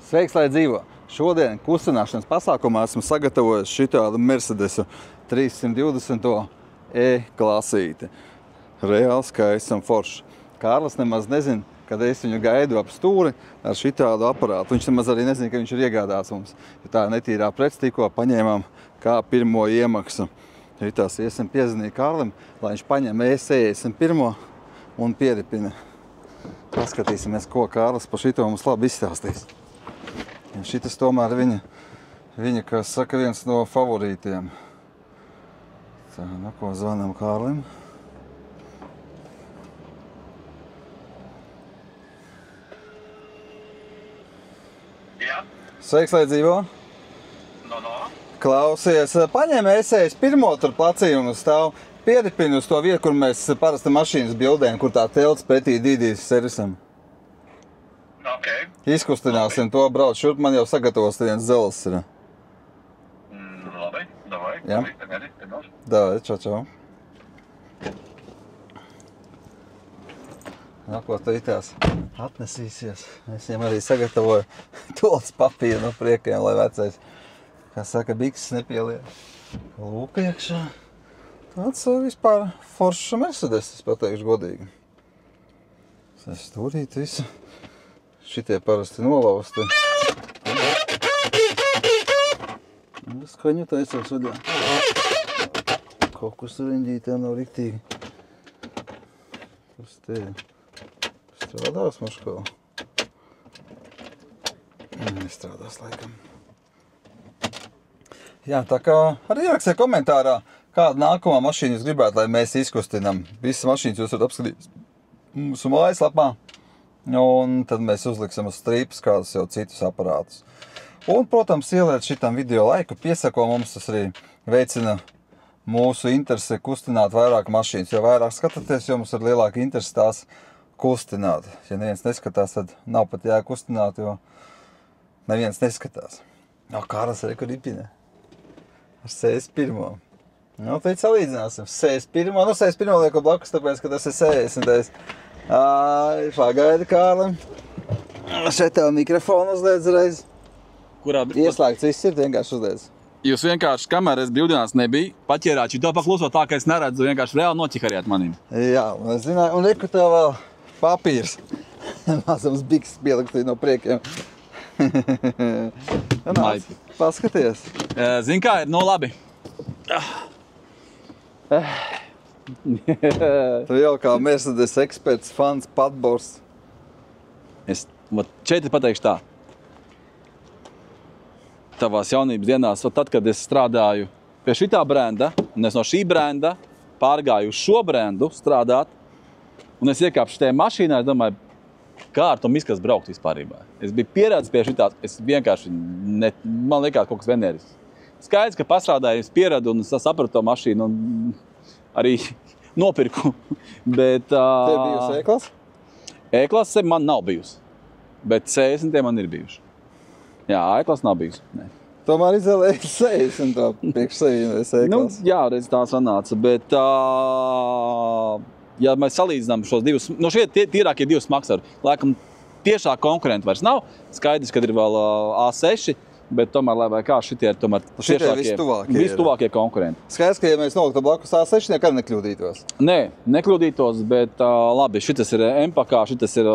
Sveiks, lai dzīvo! Šodien kustināšanas pasākumā esmu sagatavojis šitādu Mercedesu 320 E-klasīti. Reāli skaists un foršs. Kārlis nemaz nezina, kad es viņu gaidu ap stūri ar šitādu aparātu. Viņš nemaz arī nezina, ka viņš ir iegādāts mums. Tā netīrā preci tikko paņēmām kā pirmo iemaksu. Tās iesim piezinīt Kārlim, lai viņš paņem E61 un pieripina. Paskatīsimies, ko Kārlis par šito mums labi izstāstīs. Šitas tomēr viņa, kas saka, viens no favorītiem. Tā, nu ko, zvanam Kārlim. Jā. Sveiks, lai dzīvo! No. Klausies, paņem E61, tur placījumu stāv, pieripini uz to vietu, kur mēs parasti mašīnas bildējam, kur tā telts pretī dīdīs servisam. Ok. Izkustināsim to, brauc šurp, man jau sagatavos viens zeles ir. Labi, davai. Jā. Davai, čau. Ko tu itās atnesīsies? Es viņam arī sagatavoju tolas papīru no priekiem, lai vecais, kā saka, bikses nepieliek. Lūk, iekšā. Tāds vispār foršs Mercedes, es pateikšu godīgi. Es turīt visu. Šitie parasti nolausti. Skaņu taisās vaļā. Kaut kas riņģītēm nav riktīgi. Kas te strādās maškā? Nestrādās laikam. Jā, tā kā arī ierakstiet komentārā, kādu nākamā mašīnu jūs gribētu, lai mēs izkustinām. Visas mašīnas jūs varat apskatīt mūsu mājaslapā. Un tad mēs uzliksim uz strīpas kādus jau citus aparātus. Un, protams, ieliet šitam video laiku, piesako mums, tas arī veicina mūsu interesi kustināt vairāk mašīnas. Jo vairāk skatāties, jo mums ir lielāka interesi tās kustināt. Ja neviens neskatās, tad nav pat jākustināt, jo neviens neskatās. Kāras arī, kur ripina. Ar CS1. Nu, tad salīdzināsim. CS1, nu CS1 lieku blakus, tāpēc, ka tas ir 60. Pagaidi, Kārlim. Šeit tev mikrofonu uzliedz reiz. Kurā ieslēgts viss ir, vienkārši uzliedz. Jūs vienkārši, kamēr es brīvdienās nebija, paķērāt šito paklusot tā, ka es neredzu, vienkārši reāli noķikarījāt manim. Jā, un es zināju, un reku tev vēl papīrs. Mazams bikses pieliktīt no priekiem. Nāc, paskaties. Zini kā ir? Nu, labi. Tu jau kā Mercedes eksperts, fans, patbors. Šeit es pateikšu tā. Tavās jaunības dienās, tad, kad es strādāju pie šitā brenda, un es no šī brenda pārgāju uz šo brendu strādāt, un es iekāpu šitajā mašīnā, es domāju, kā ar to miskas braukt vispārībā. Es biju pieredzis pie šitās, es vienkārši, man liekas kaut kas veneris. Skaidrs, ka pastrādāju, es pieradu un es sapratu to mašīnu un arī nopirku, bet... Tev bijusi E-klase? E-klase man nav bijusi, bet 60 man ir bijuši. Jā, E-klase nav bijusi. Ne. Tomēr izvēlēji 60 priekš 60 E-klase. Nu, jā, redz tā sanāca, bet ja mēs salīdzinām šos divus, no šie tīrākie divas smagsvaru, laikam tiešā konkurenta vairs nav, skaidrs, kad ir vēl A6, bet tomēr, lai vai kā, šitie ir tomēr vistuvākie konkurenti. Skaidrs, ka ja mēs noliktu blakus A6, nekad nekļūdītos. Nē, nekļūdītos, bet labi, šitas ir M-pakā, šitas ir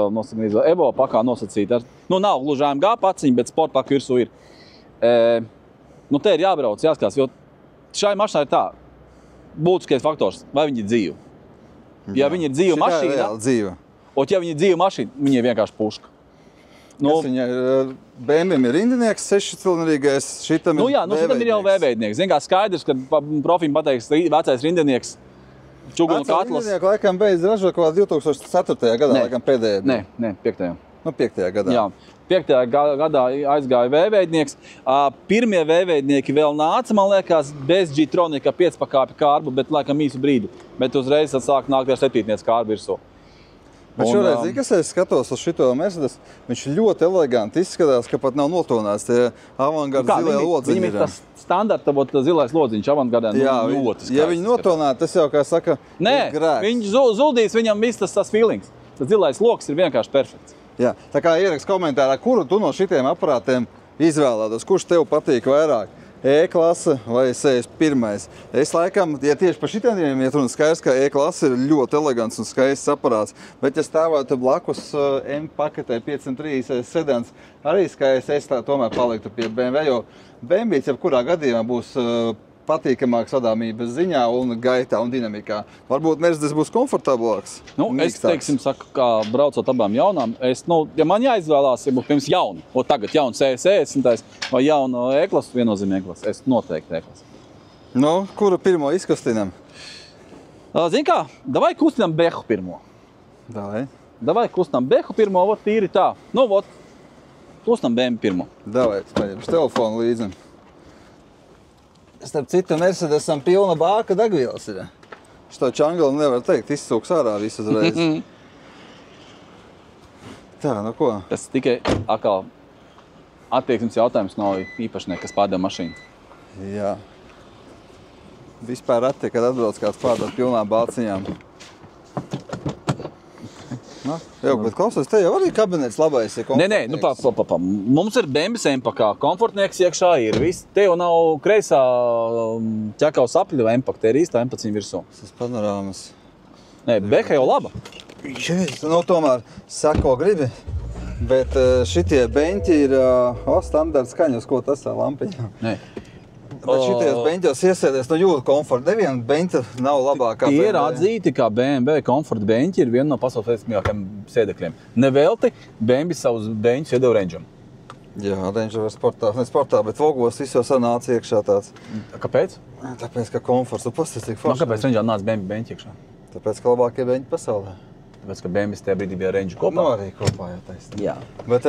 Evo pakā nosacīta. Nu, nav gluži AMG paciņa, bet sporta paka virsū ir. Nu, te ir jābrauc, jāskatās, jo šai mašinā ir tā, būtiskais faktors, vai viņi ir dzīvi. Ja viņi ir dzīva mašīna, ja viņi ir dzīva mašīna, viņi ir vienkārši puška. Nu, BMW ir rindinieks, 6-cilindrīgais, šitam ir V-veidnieks. Šitam ir jau V-veidnieks. Zin kā skaidrs, kad profim pateiks vecais rindinieks čugunu katls. Vecais rindinieks laikam beidz ražot kaut 2004. gadā, laikam pēdējā. Nē, 5. Nu, 5. gadā. Jā, 5. gadā aizgāja V-veidnieks. Pirmie V-veidnieki vēl nāca, man liekas, bez G-tronika 5-pakāpju kārbu, bet laikam īsu brīdi. Bet uzreiz sāk nākt ar 7. kārbu virsū. Bet šoreiz, kas es skatos uz šito Mercedes, viņš ļoti eleganti izskatās, ka pat nav notonāts tie avangarda zilie lodziņi. Viņam ir tas standarta zilais lodziņš avangardā ļoti skaisti. Ja viņi notonāti, tas jau, kā saka, ir grēks. Viņš zuldīs, viņam viss tas feelings. Tas zilais loks ir vienkārši perfekts. Jā, tā kā ierakst komentārā, kuru tu no šitiem aparātiem izvēlētos, kurš tev patīk vairāk? E-klase vai 61. Es laikam, ja tieši par šitiem iet runa, skaidrs, ka E-klase ir ļoti elegants un skaists aparāts, bet ja stāvētu blakus M paketē 503 sedans, arī skaists, es tā tomēr paliktu pie BMW, jo BMW jebkurā gadījumā būs patīkamāks vadāmības ziņā un gaitā un dinamikā. Varbūt Mercedes būs komfortablāks. Es teiksim, saku, kā braucot abām jaunām, ja man jāizvēlās, ja būtu pirms jauna, tagad jauns E60 vai jauna E-klasa, viennozīmē E-klasa, es noteikti E-klasa. Kuru pirmo izkustinam? Zini kā, davai kustinam Behu pirmo. Davai kustinam Behu pirmo, tīri tā. Kustinam BMW pirmo. Davai, paņemšu telefonu līdzi. Starp citu, Mercedesam pilna bāka degvielas ir. Šitā čangalu nevar teikt, izsūks ārā visu uzreiz. Tā, ko? Tas tikai atkal attieksmes jautājums nav īpašnieks, kas pārdeva mašīnu. Jā. Vispār attiek, kad atbrauc kāds pārdot pilnām bāciņām. Bet klausos, te jau arī kabinets labais ir komfortnieks. Nē, mums ir BMW empakā, komfortnieks iekšā ir viss. Te jau nav kreisā ķekavas apļu empaka, te ir īstā empaciņa virsū. Tas panorāmas. Nē, Beha jau laba. Tomēr sako gribi, bet šitie beņķi ir standarta skaņas, ko tas lampiņā. Nē. Bet šitajos beņķos iesēdies, jūtu komfortu. Neviena beņķa nav labākā. Tie ir atzīti, kā BMW komforta beņķi ir viena no pasaules veiksmīgākajiem sēdekļiem. Nevelti BMW savus beņķus iedeva Rangeam. Jā, Ranger var sportā, bet vogos visos nāca iekšā tāds. Kāpēc? Tāpēc, ka komforts. Tu pastāstīji forši. Kāpēc Rangeam nāca BMW beņķi iekšā? Tāpēc, ka labākie beņķi pasaulē. Tāpēc, ka BMW tajā brīdī bija Ranger kopā. Arī kopā, jā, taisnība. Jā. Bet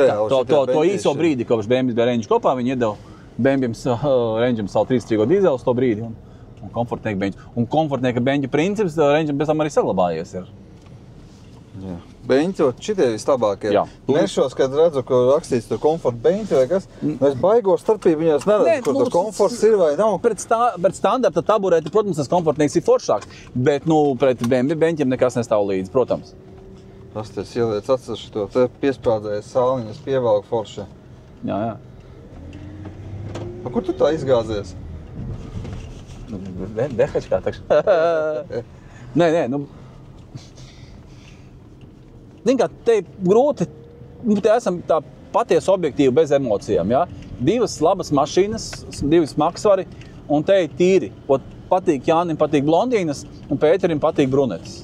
to īso brīdi, kopš BMW bija Ranger kopā, viņi iedeva BMW Rangeam savu 3-3 dīzeli uz to brīdi un komfortnieka beņķi. Un komfortnieka beņķu princips Rangeam bez tam arī saglabājies ir. Jā. Beņķi, šitie vislabākie. Nešos, kad redzu, ka rakstīts tur komforta beņķi vai kas, es baigo starpību viņos neredzu, kur tas komforts ir vai nav. Pret standarta taburēti, protams, tas komfortnieks ir foršāks, bet pret BMW beņķiem nekas nestāv līdzi, protams. Pasties, ieliec atsešu to, te piespēdējas sāliņas, pievelk forši. Jā. Kur tu tā izgāzies? Behačkā takš. Nē. Zini kā, te grūti, te esam tā patiesi objektīvi bez emocijām, jā? Divas labas mašīnas, divas smagsvari, un te ir tīri. Patīk Jānim, patīk blondīnas, un Pēterim patīk brunetes.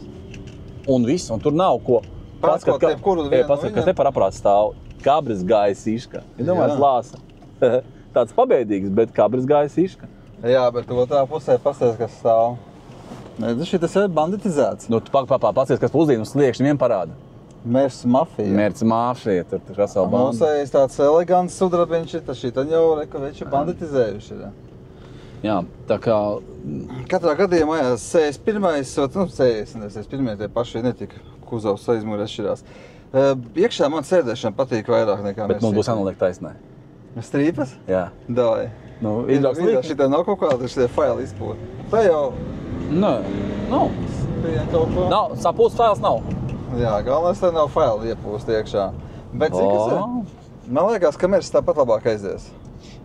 Un viss, un tur nav ko. Paskat, kas te par aparātu stāv. Kabris gājas iška. Ja domāju, lāsa. Tāds pabēdīgs, bet kabris gājas iška. Jā, bet otrā pusē pasties, kas stāv. Šitas ir banditizēts. Tu pasties, kas puzīnu sliekšņi vien parāda. Mērķis mafija. Mērķis mafija, tur vesela banda. Mums ir tāds elegants sudrabiņš, šitan jau veči banditizējuši. Jā, tā kā... Katrā gadījumā, 61. Tie paši netika kuzavs aizmūri atšķirās. Iekšā man sēdēšana patīk vairāk nekā Bet mums būs jānoliek taisnē. Strīpas? Jā. Davai. Šitā nav kaut kāda šitie faili izpūti. Tā jau... Nē, nav. Nav, sapūst fails nav. Jā, galvenais tā nav faili iepūst iekšā. Bet cik kas ir? Man liekas, ka Mercedes tāpat labāk aizies.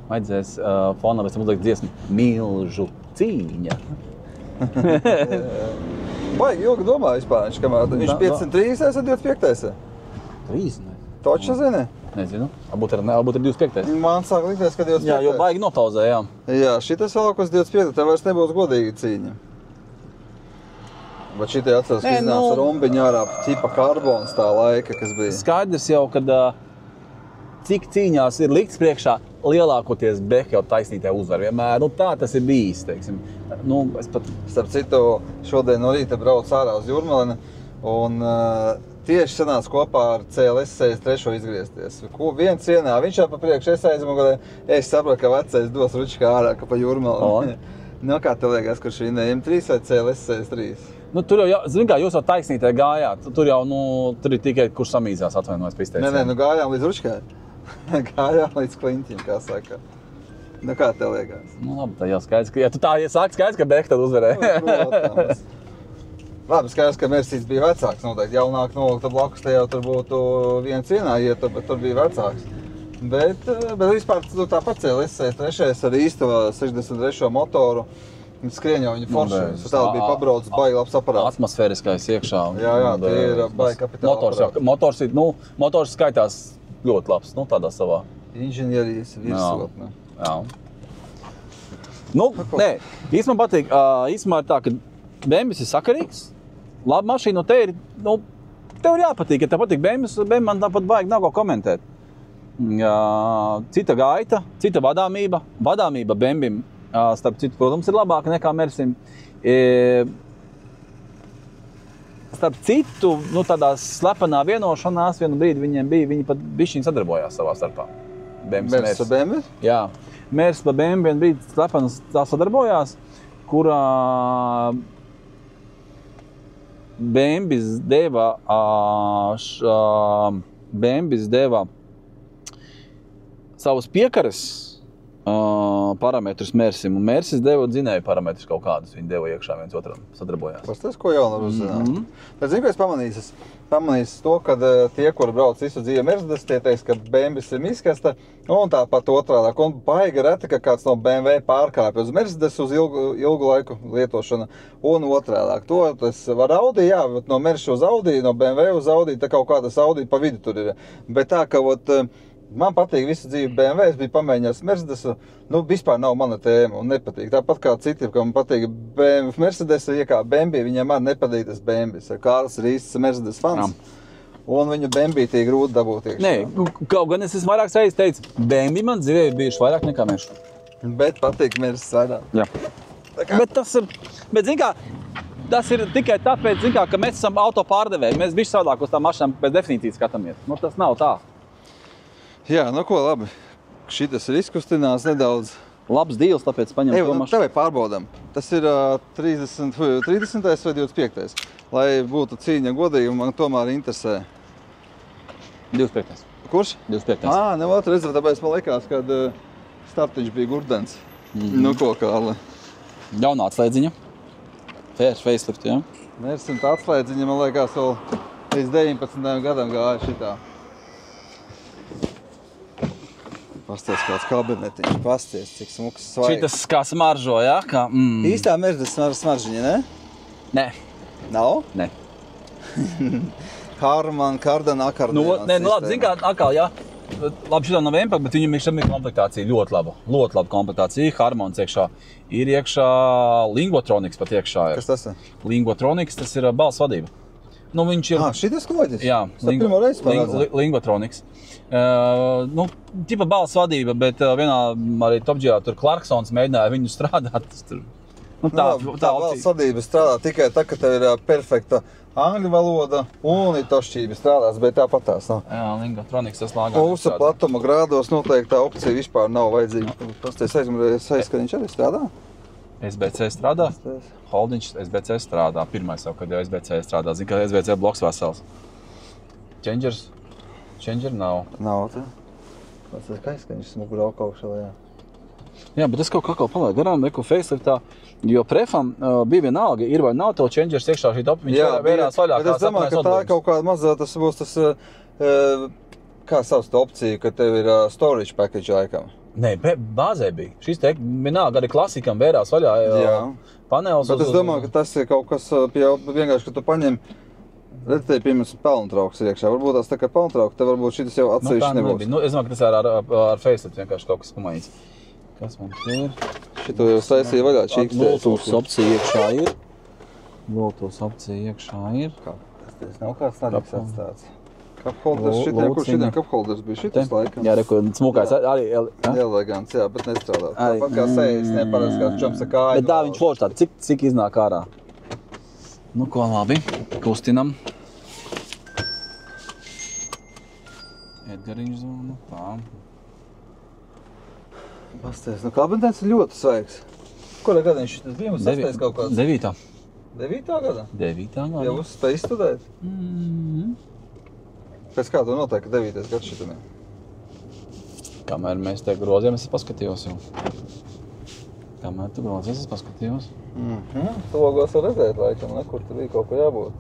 Vajadzēs fonā pēc tam uzlikt dziesmu Milžu cīņa. Baigi ilgi domā vispār, viņš 503. vai 25. 3, ne? Toča zini? Nezinu. Varbūt ir 25. Man sāk likties, ka 25. Jā, jo baigi nopauzē, jā. Jā, šitas vēl uz 25. Tā vairs nebūs godīga cīņa. Bet šitie atceras, ka iznāca rombiņa ārā, ķipa karbons tā laika, kas bija. Skaidrs jau, kad cik cīņās ir likts priekšā, lielākoties Beha jau taisnītē uzvar vienmēr. Tā tas ir bijis, teiksim. Starp citu, šodien no rīta brauc ārā uz Jūrmaleni un tieši sanāca kopā ar CLS 63 izgriezties. Viens cienā, viņš jau pa priekšu, es aizmugurē, es saprotu, ka vecais dos ručikā ārā, ka pa Jūrmaleni. Kā tev liekas, kurš viņa M3 vai CLS 63? Tur jau, zini kā, jūs jau taisnītē gājāt, tur jau, tur ir tikai, kurš samīzās atvainojas pa izteicienu. Nē, gājām līdz ručkai. Gājām līdz kliņķim, kā saka. Kā tev liekas? Labi, tā jau skaidrs, ja tu tā iesāki skaidrs, ka Beha tad uzvarēja. Labi, skaidrs, ka Mercedes bija vecāks noteikti. Jaunāk nolikta blakus, te jau tur būtu viens cienā iet, bet tur bija vecāks. Bet vispār tu tāpat cēl SC3 ar īsto 63. motoru. Skrien jau viņa forši. Tāda bija pabrauc baigi labs aparāts. Atmosfēriskais iekšā. Jā, tie ir baigi kapitāla aparāti. Motors skaitās ļoti labs, tādā savā. Inženierijas virsotne. Jā. Nē, īstenībā patīk. Īstenībā ir tā, ka BMWs ir sakarīgs. Laba mašīna, te ir, tev ir jāpatīk, ja tev patīk BMWs, man tāpat baigi nav ko komentēt. Cita gaita, cita vadāmība. Vadāmība BMWim, starp citu, protams, ir labāka nekā Mersim. Starp citu, tādā slepenā vienošanās vienu brīdi viņiem bija, viņi pat bišķiņ sadarbojās savā starpā. Mers ar BMW? Jā. Mers par BMW vienu brīdi slepenas tā sadarbojās, kurā BMWs deva savus piekares parametrus Mersim, un Mersis deva dzinēju parametrus kaut kādus. Viņi deva iekšā viens otram, sadarbojās. Pastāst, ko jaunu var uzzināt. Bet zinu, ko es pamanīju to, ka tie, kuri brauc visu dzīvi Mercedes, tie teiks, ka BMWs ir miskasta, un tāpat otrādāk. Un baigi reti, ka kāds no BMW pārkāpj uz Mercedes uz ilgu laiku lietošana, un otrādāk. To tas var Audi, jā, bet no Mercedes uz Audi, no BMW uz Audi, tā kaut kādas Audi pa vidu tur ir. Bet tā, ka man patīk visu dzīvi BMW, es biju pamēģinājis Mercedes, vispār nav mana tēma un nepatīk. Tāpat kā citiem, ka man patīk Mercedes, ja kā BMW, viņam man nepatīk tas BMW. Kārls ir īsts Mercedes fans, un viņu BMW tie grūti dabūt iekšā. Nē, kaut gan es esmu vairākas reizes teicis, BMW man dzīvē ir bijuši vairāk nekā Mercedes. Bet patīk Mercedes vairāk. Jā. Bet zin kā, tas ir tikai tāpēc, ka mēs esam auto pārdevēji. Mēs bišķi savādāk uz tām mašīnām pēc definīcijas skatāmies. Tas nav tā. Jā, ko labi. Šitas ir izkustinās nedaudz. Labs dīls, tāpēc paņem to mašīnu. Tev pārbaudam. Tas ir 30. vai 25. Lai būtu cīņa godīgi, man tomēr interesē. 25. Kurš? 25. Nevar redzēt, tāpēc man likās, kad startiņš bija gurdens. Ko, Kārli? Jaunā atslēdziņa. Facelift, jā? Mersim tā atslēdziņa, man liekas, vēl līdz 19. gadam gāja šitā. Pasties kāds kabinetiņš, pasties, cik smuks svaigs. Šitas kā smaržo, jā? Īstā Mercedes smaržiņa, ne? Nē. Nav? Nē. Harman, Kardana, akordeons. Labi, zin kā, atkal, jā. Labi, šitā nav impact, bet viņam ir komplektācija ļoti laba. Ļoti laba komplektācija, Harmans iekšā. Ir iekšā Lingotronics pat iekšā. Kas tas ir? Lingotronics, tas ir balss vadība. Viņš ir... Šitas kloģis? Jā, Lingotronics. Tipa balss vadība, bet vienā arī Top Gearā tur Clarksons mēģināja viņu strādāt. Tā balss vadība strādā tikai tā, ka tev ir perfekta angļu valoda un ir tošķība strādās, bet tāpat tās nav. Jā, Lingotronics tas lāgā. Mūsu platuma grādos noteikti tā opcija vispār nav vajadzīga. Pasties ka viņš arī strādā? SBC strādā? Holdiņš SBC strādā. Pirmais jau, kad jau SBC strādā. Zini, ka SBC bloks vesels. Changer nav. Nav tā. Tas ir skaists, ka viņš smugurā augšā lejā. Jā, bet es kaut kā palaidu garām, neko faceliftā, jo prefam bija vienalga, ir vai nav tev changers iekšā šī top, viņš vērās vaļā. Bet es domāju, ka tā ir kaut kāda mazā, tas būs tas, kā savs tā opcija, ka tev ir storage package laikam. Nē, bāzē bija. Šis te vienalga arī klasikam vērās vaļā panelis. Bet es domāju, ka tas ir kaut kas vienkārši, ka tu paņem, redz, te piemēram pelntrauks ir iekšā. Varbūt tās tā kā pelntrauks, te varbūt šitas jau atsevišķi nebūs. Es domāju, ka tas ar facelift vienkārši kaut kas pamainīts. Kas man ir? Šito jau saistīja vaļā čīkstē. Bluetooth opcija iekšā ir. Kā? Tas nav kāds narīgs atstāts. Cupholders šitiem, kur šitiem cupholders bija šitas laikam? Jā, kur smukais arī. Elegants, jā, bet nestrādā. Tāpat kā sejas, neparasti kā čomsa kāja. Bet tā viņš forši tāda, cik iznāk ārā. Ko labi, kustinam. Edgariņš zvanu, tā. Pasties, kabinets ir ļoti svaigs. Kura gada viņš šitas bija? Mums sastais kaut kāds? 9. 9. gada? 9. gada. Jau uzspēj izstudēt? Pēc kā tu noteikti 9. gads šitam ir? Kamēr mēs te grozījām, es paskatījos jau. Kamēr tu brauc, es paskatījos. Tu logos var redzēt, laikam, ne? Kur tur bija kaut ko jābūt.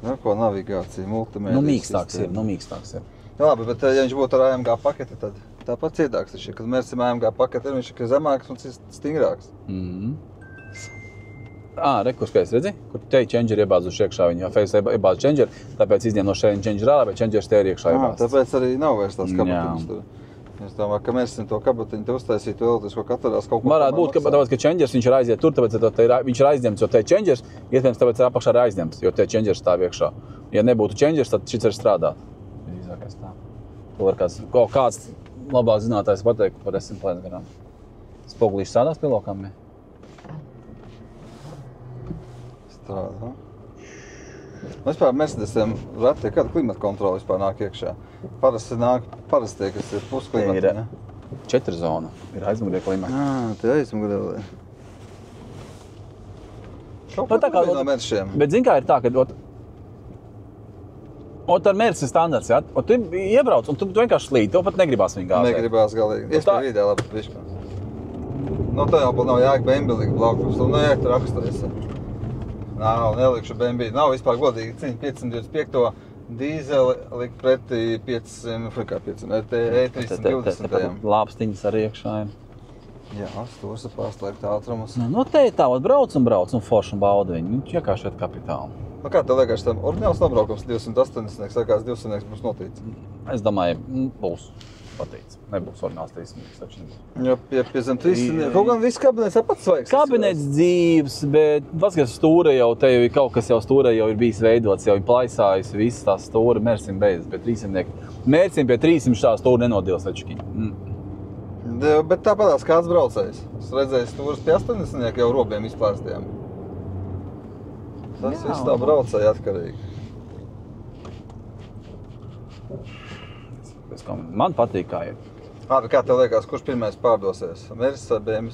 Nu, ko navigācija, multimēdijas Mīkstāks ir. Labi, bet ja viņš būtu ar AMG paketi, tad tāpat ciedāks taču. Kad mērsim AMG paketi, viņš ir zemāks un stingrāks. Rekurskais, redzi? Kur te čenģeri iebāzuši iekšā, viņa face iebāzu čenģeri, tāpēc izņem no šeit čenģeri ārā, bet čenģeris te ir iekšā iebāzts. Tāpēc arī nav vairs tās kabatiņas tur. Es domāju, ka mērsim to kabatiņu, te uztaisītu elektrisko katarās kaut ko. Varētu būt, tāpēc, ka čenģers viņš ir aiziet tur, tāpēc, viņš ir aizņemts, jo te čenģers, iespējams, tāpēc ir apakšā arī aizņemts, jo te čenģers stāv iekšā. Ja nebūtu čenģers, tad šis var strādāt. Visākais tā. To var kāds labāk zinātājs pateikt par 10 plēngarām. Spogulīši strādās pie lokām? Strādā. Vispār Mercedesiem rati, kāda klimata kontrola vispār nāk iekšā? Parasti nāk tie, kas ir pusklimati, ne? 4 zona ir aizmugurē klimata. Tie aizmugurē. Kaut tā kā no Meršiem. Bet zin kā ir tā, ka ar Merces ir standarts, ja? Tu iebrauc un tu vienkārši slīdi, tev pat negribās viņu gāzēt. Negribās galīgi. Iespēja vidē labi višķi. Nu, tā jau nav jāka bembelīgi blakus, nu jāka tur raksturēs. Nav, nelikšu bembīdi. Nav vispār godīgi cīņa 525. Dīzeli likt pretī 500, E320. Lāpstiņas arī iekšā ir. Jā, stūrs ir pārslēgt ātrumus. Nu, te ir tā, brauc un forši un bauda viņu. Viņš vienkārši iet kapitāli. Nu, kā tev liekas, tam oriģināls nobraukums 280, sakās 200 būs notīts? Es domāju, būs patīts. Nebūs oriģināls 300, taču nebūs. Jā, pie zem 300. Kaut gan viss kabinets ir pats svaigs. Kabinets dzīves, bet paskatās stūra jau, te jau ir kaut kas jau stūra jau ir bijis veidots, jau ir plaisājis, visas tās stūra Mersim beidzas pie 300. Mersim pie 300 tā stūra nenodils taču. Bet tāpatās kāds braucējs. Es redzēju stūras pie 80 jau robiem izplāstījām. Tas viss tā braucēja atkarīgi. Man patīk, kā ir. Kā tev liekas, kurš pirmais pārdosies? Mercedes vai BMW?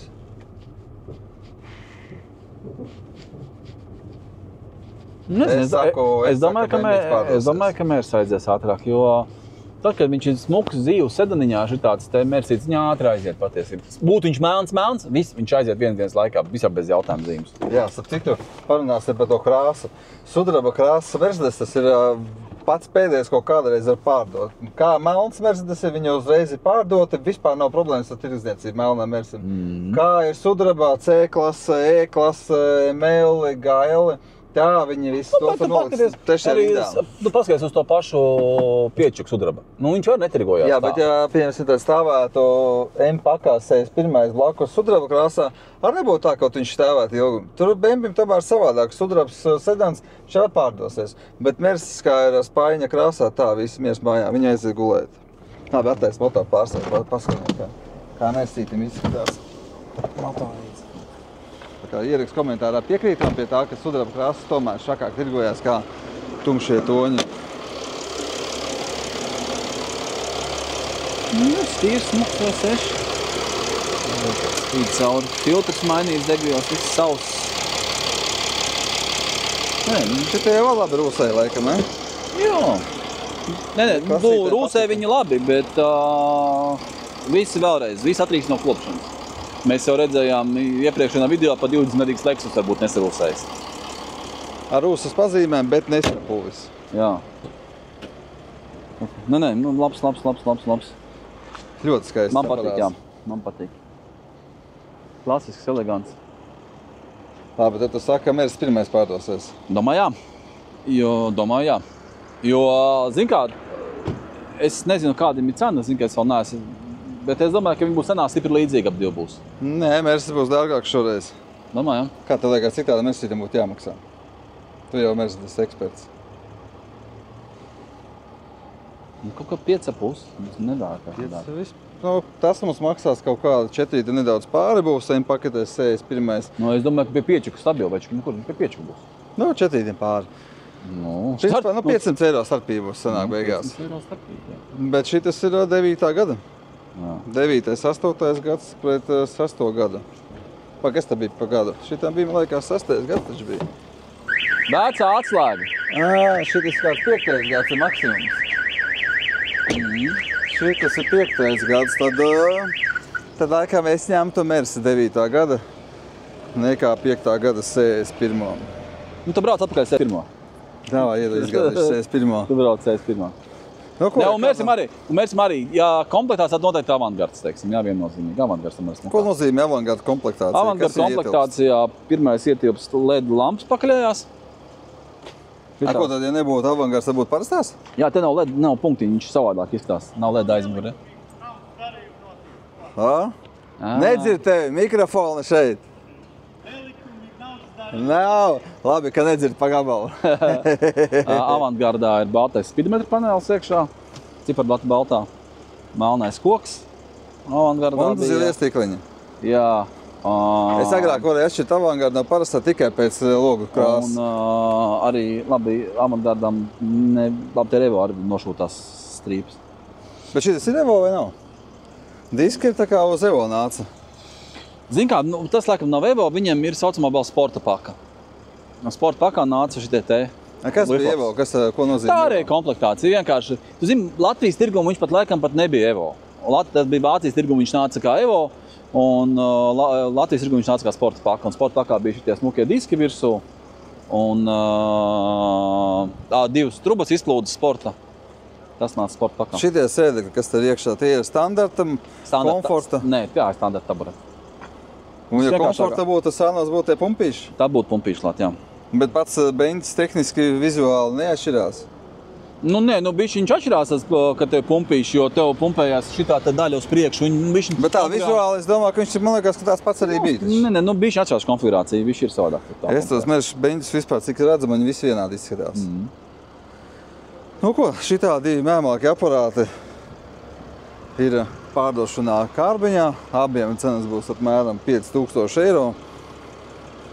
Es domāju, ka Mercedes aizies ātrāk, jo tad, kad viņš ir smuks dzīves sedaniņā, ir tāds te Mercedes viņa ātri aiziet patiesībā. Būtu viņš melns, viņš aiziet vienas dienas laikā, visā bez jautājuma zīmes. Jā, starp citu, parunāsim par to krāsu. Sudraba krāsa Mercedes, tas ir pats pēdējais, ko kādreiz var pārdot. Kā melns Mercedes, viņa uzreiz ir pārdota, vispār nav problēmas ar tirdzniecību melnā Mercedes. Kā ir sudrabā, C-klase, E-klase, ML, GL, tā viņi visi to tur noliks trešajā rindā. Tu paskaties uz to pašu piečuku sudraba. Nu, viņš var netirgojās. Jā, bet ja, piemēram, stāvētu M-pakās 61. blakus sudraba krāsā, arī nebūtu tā, kaut viņš stāvētu ilgi. Tur Bembim tomēr savādāk. Sudrabs sedans šādi pārdosies. Bet Mercedes, kā ir spaiņa krāsā, tā visi miers mājā. Viņa aiziet gulēt. Labi, attais motoru pārstāvju, paskatīt, kā Mercedītim izskatās. Motorīts. Tā kā ierakst komentārā piekrītam pie tā, ka sudraba krāsas tomēr šakāk tirgojās kā tumšie toņi. Stīrs smuks vai 6. Spīd cauri. Filtrs mainīts degvielas, viss sauss. Šitie jau labi rūsēji laikam, ne? Jā. Rūsēji viņi labi, bet visi vēlreiz, visi atrīks no klopšanas. Mēs jau redzējām iepriekšējā video pa 20 medīgs Lexus varbūt nesarūsējis. Ar rūsas pazīmēm, bet nesapuvis. Jā. Labs. Ļoti skaists. Man patīk, jā. Man patīk. Klasisks, elegants. Labi, tad tu saki, ka Mercedes pirmais pārdosies. Domāju, jā. Jo, zin kā, es nezinu, kādiem ir cena, zin, ka es vēl neesmu. Bet es domāju, ka viņi būs cenā stipri līdzīgi ap divu būs. Nē, Mercedes būs dārgāks šoreiz. Domāju, jā. Kā tev liekas, cik tāda Mercedes būtu jāmaksā? Tu jau Mercedes eksperts. Kaut kā 5,5. Nedārgāk. Tas mums maksās kaut kāda 4 nedaudz pāri būs, paketēs 61. Es domāju, ka pie piečuku stabili, vai kur pie piečuku būs? 4 pāri. Principā, 500 eiro starpība būs sanāk beigās. 500 eiro starpība, jā. Bet šitas ir 9. gada. Jā. 9. 8. gads pret 6. gadu. Kas tā bija pa gadu? Šitam bija, man liekas, 6. gads taču bija. Vecā atslēga. Šitas kāds 5. gads ir maksimums. Šitas ir 5. gads, tad Tad laikam es ņemtu Mersi 9. gada, nekā 5. gada 61. Nu, tu brauc atpakaļ 61. Tā iedod izgādājuši 61. Tu brauc 61. Nu, ko, Jā, un Mērsim arī, ja komplektās, tad noteikti avangards, teiksim, jā, viennozīmīgi, avangards. Ko nozīmē avangarda komplektācija? Avangarda komplektācijā pirmais ietilpst LED lampas pakaļējās. Ko tad, ja nebūtu avangards, tad būtu parastās? Jā, te nav LED, nav punktiņi, viņš savādāk izskatās. Nav LED aizmugurē. Nedzird tevi, mikrofona šeit. Nav. Labi, ka nedzird pa gabalu. Avantgardā ir baltais spidometra panelis iekšā, ciparblata baltā, melnais koks. Avantgardā un zilie stikliņi. Jā. Es agrāk varēju atšķirt avangardu no parastā tikai pēc logu krāsas. Un arī, labi, avantgardām labi te Evo arī nošūtās strīpas. Bet šitas ir Evo vai nav? Diski ir tā kā uz Evo nāca. Zin kā, nu, tas laikam nav Evo, viņiem ir saucamā vēl sporta paka. No sporta pakā nāca šitie te. Kas bija Evo? Ko nozīmē? Tā arī komplektācija. Vienkārši, tu zini, Latvijas tirgumu viņš pat laikam pat nebija Evo. Tas bija Vācijas tirgumu, viņš nāca kā Evo, un Latvijas tirgumu viņš nāca kā sporta paka. Un sporta pakā bija šitie smukie diski virsū, un divas trubas izplūdes sporta. Tas nāca sporta pakā. Šitie sēdekļi, kas tur iekšā, tie ir standartam, komforta? Nē, jā, standarta tabureti. Un ja komforta būtu, sānos būtu tie pumpīši? Tā būtu pumpīši klāt, jā. Bet pats beņķis tehniski vizuāli neatšķirās? Nu, nē, nu bišķiņš atšķirās, kad tev pumpīši, jo tev pumpējās šitā te daļa uz priekšu. Bet tā vizuāli, es domāju, ka viņš, man liekas, ka tās pats arī bija. Nē, nu bišķiņ atšķirās konfigurācija, viņš ir savādāk. Es tos mežu beņķus vispār, cik redzam, viņi visi vienādi izskatās. Nu ko, šitā divi mēmāki aparāti ir pārdošanā Kārbiņā. Abiem cenas būs apmēram 5000 eiro.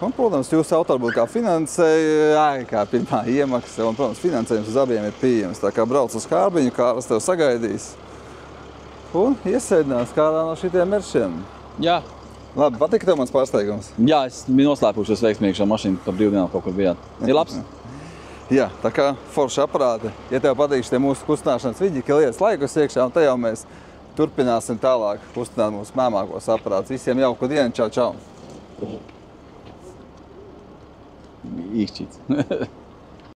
Un, protams, jūsu auto būtu kā finansēja, kā pirmā iemaksa. Un, protams, finansējums uz abiem ir pieejams. Tā kā brauc uz Kārbiņu, Kāras tev sagaidīs. Un iesēdinās kādā no šitiem meršiem. Jā. Labi, patika tev mans pārsteigums? Jā, es biju noslēpušies veiksmīgi šo mašīnu, par brīvdienām kaut kur bijāt. Ir labs? Jā, tā kā forši aparāti. Ja tev patīk tie mūsu kustināšanas vidi, ka lietas laikus iekšā, un te jau mēs turpināsim tālāk kustināt mūsu mēmākos aparātus. Visiem jauku dienu, čau, čau! Īkšķīts.